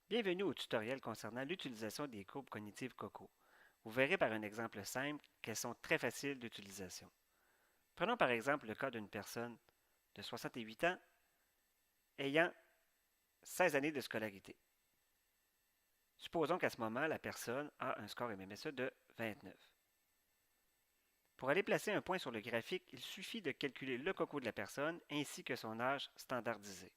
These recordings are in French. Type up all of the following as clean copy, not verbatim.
Bienvenue au tutoriel concernant l'utilisation des courbes cognitives COCO. Vous verrez par un exemple simple qu'elles sont très faciles d'utilisation. Prenons par exemple le cas d'une personne de 68 ans ayant 16 années de scolarité. Supposons qu'à ce moment, la personne a un score MMSE de 29. Pour aller placer un point sur le graphique, il suffit de calculer le COCO de la personne ainsi que son âge standardisé.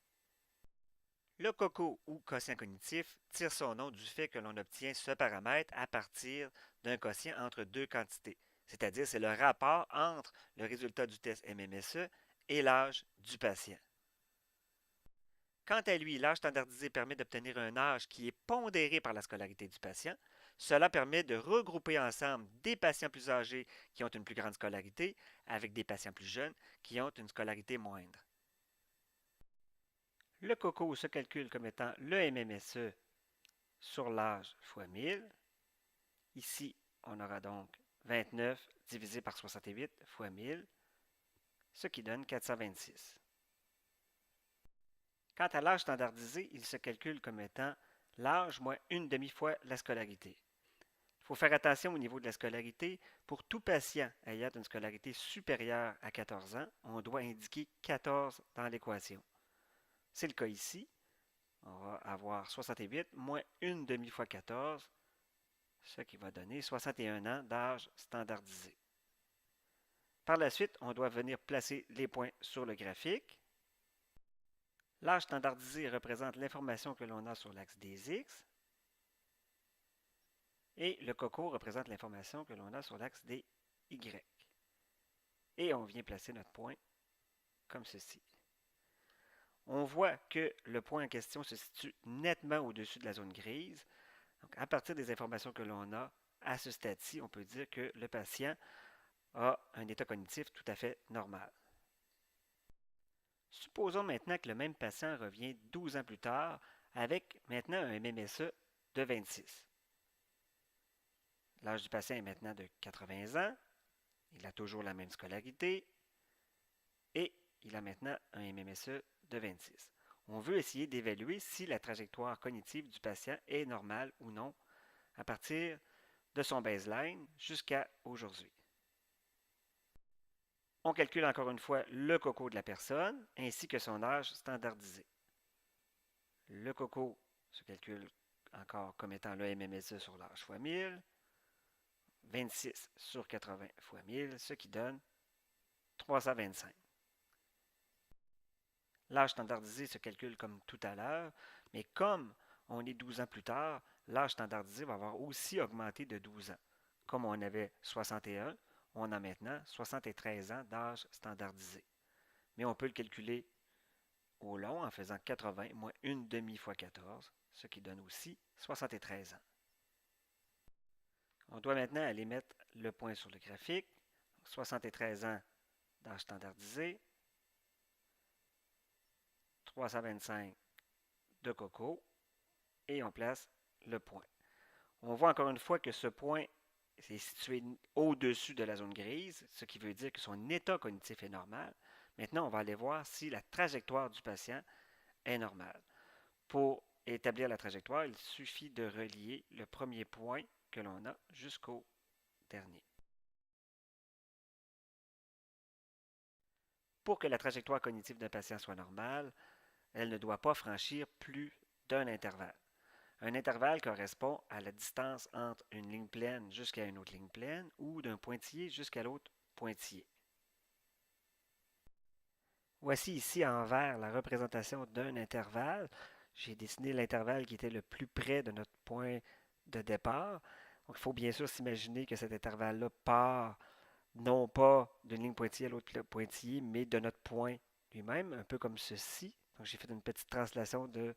Le COCO ou quotient cognitif tire son nom du fait que l'on obtient ce paramètre à partir d'un quotient entre deux quantités, c'est-à-dire c'est le rapport entre le résultat du test MMSE et l'âge du patient. Quant à lui, l'âge standardisé permet d'obtenir un âge qui est pondéré par la scolarité du patient. Cela permet de regrouper ensemble des patients plus âgés qui ont une plus grande scolarité avec des patients plus jeunes qui ont une scolarité moindre. Le COCO se calcule comme étant le MMSE sur l'âge fois 1000. Ici, on aura donc 29 divisé par 68 fois 1000, ce qui donne 426. Quant à l'âge standardisé, il se calcule comme étant l'âge moins une demi-fois la scolarité. Il faut faire attention au niveau de la scolarité. Pour tout patient ayant une scolarité supérieure à 14 ans, on doit indiquer 14 dans l'équation. C'est le cas ici. On va avoir 68 moins une demi fois 14, ce qui va donner 61 ans d'âge standardisé. Par la suite, on doit venir placer les points sur le graphique. L'âge standardisé représente l'information que l'on a sur l'axe des X et le COCO représente l'information que l'on a sur l'axe des Y. Et on vient placer notre point comme ceci. On voit que le point en question se situe nettement au-dessus de la zone grise. Donc, à partir des informations que l'on a à ce stade-ci, on peut dire que le patient a un état cognitif tout à fait normal. Supposons maintenant que le même patient revient 12 ans plus tard avec maintenant un MMSE de 26. L'âge du patient est maintenant de 80 ans, il a toujours la même scolarité et il a maintenant un MMSE de 26. On veut essayer d'évaluer si la trajectoire cognitive du patient est normale ou non à partir de son baseline jusqu'à aujourd'hui. On calcule encore une fois le COCO de la personne ainsi que son âge standardisé. Le COCO se calcule encore comme étant le MMSE sur l'âge fois 1000, 26 sur 80 fois 1000, ce qui donne 325. L'âge standardisé se calcule comme tout à l'heure, mais comme on est 12 ans plus tard, l'âge standardisé va avoir aussi augmenté de 12 ans. Comme on avait 61, on a maintenant 73 ans d'âge standardisé. Mais on peut le calculer au long en faisant 80 moins une demi fois 14, ce qui donne aussi 73 ans. On doit maintenant aller mettre le point sur le graphique. 73 ans d'âge standardisé, 325 de COCO, et on place le point. On voit encore une fois que ce point est situé au-dessus de la zone grise, ce qui veut dire que son état cognitif est normal. Maintenant, on va aller voir si la trajectoire du patient est normale. Pour établir la trajectoire, il suffit de relier le premier point que l'on a jusqu'au dernier. Pour que la trajectoire cognitive d'un patient soit normale, elle ne doit pas franchir plus d'un intervalle. Un intervalle correspond à la distance entre une ligne pleine jusqu'à une autre ligne pleine ou d'un pointillé jusqu'à l'autre pointillé. Voici ici en vert la représentation d'un intervalle. J'ai dessiné l'intervalle qui était le plus près de notre point de départ. Donc, il faut bien sûr s'imaginer que cet intervalle-là part non pas d'une ligne pointillée à l'autre pointillé, mais de notre point lui-même, un peu comme ceci. Donc, j'ai fait une petite translation de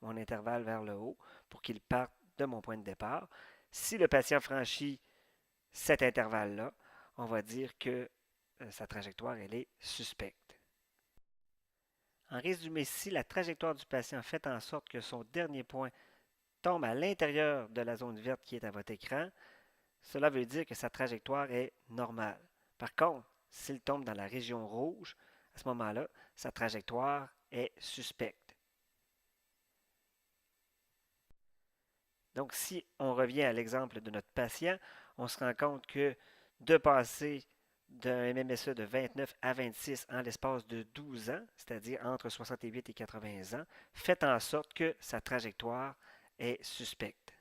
mon intervalle vers le haut pour qu'il parte de mon point de départ. Si le patient franchit cet intervalle-là, on va dire que sa trajectoire, elle est suspecte. En résumé, si la trajectoire du patient fait en sorte que son dernier point tombe à l'intérieur de la zone verte qui est à votre écran, cela veut dire que sa trajectoire est normale. Par contre, s'il tombe dans la région rouge, à ce moment-là, sa trajectoire est suspecte. Donc, si on revient à l'exemple de notre patient, on se rend compte que de passer d'un MMSE de 29 à 26 en l'espace de 12 ans, c'est-à-dire entre 68 et 80 ans, fait en sorte que sa trajectoire est suspecte.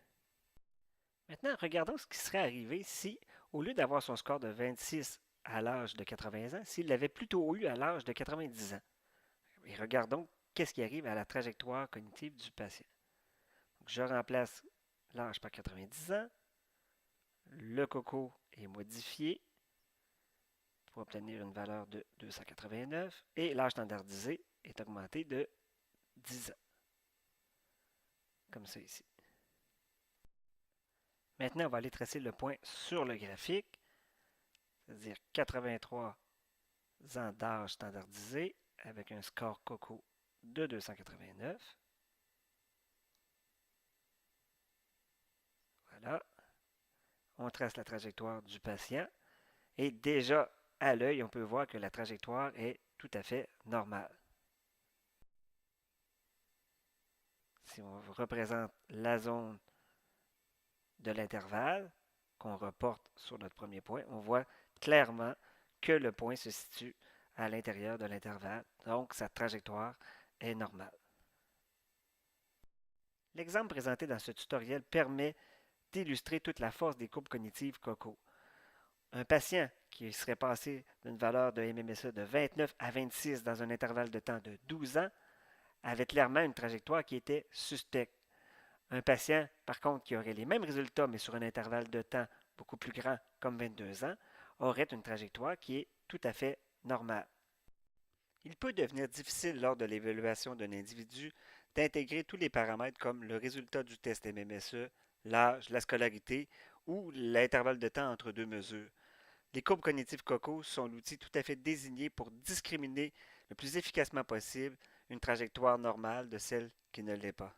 Maintenant, regardons ce qui serait arrivé si, au lieu d'avoir son score de 26 à l'âge de 80 ans, s'il l'avait plutôt eu à l'âge de 90 ans. Et regardons qu'est-ce qui arrive à la trajectoire cognitive du patient. Donc, je remplace l'âge par 90 ans. Le coco est modifié pour obtenir une valeur de 289 et l'âge standardisé est augmenté de 10 ans, comme ça ici. Maintenant, on va aller tracer le point sur le graphique, c'est-à-dire 83 ans d'âge standardisé avec un score coco de 289. Voilà. On trace la trajectoire du patient et déjà à l'œil, on peut voir que la trajectoire est tout à fait normale. Si on représente la zone de l'intervalle qu'on reporte sur notre premier point, on voit clairement que le point se situe à l'intérieur de l'intervalle, donc sa trajectoire est normale. L'exemple présenté dans ce tutoriel permet d'illustrer toute la force des courbes cognitives COCO. Un patient qui serait passé d'une valeur de MMSE de 29 à 26 dans un intervalle de temps de 12 ans avait clairement une trajectoire qui était suspecte. Un patient, par contre, qui aurait les mêmes résultats, mais sur un intervalle de temps beaucoup plus grand, comme 22 ans, aurait une trajectoire qui est tout à fait normale. Il peut devenir difficile lors de l'évaluation d'un individu d'intégrer tous les paramètres comme le résultat du test MMSE, l'âge, la scolarité ou l'intervalle de temps entre deux mesures. Les courbes cognitives COCO sont l'outil tout à fait désigné pour discriminer le plus efficacement possible une trajectoire normale de celle qui ne l'est pas.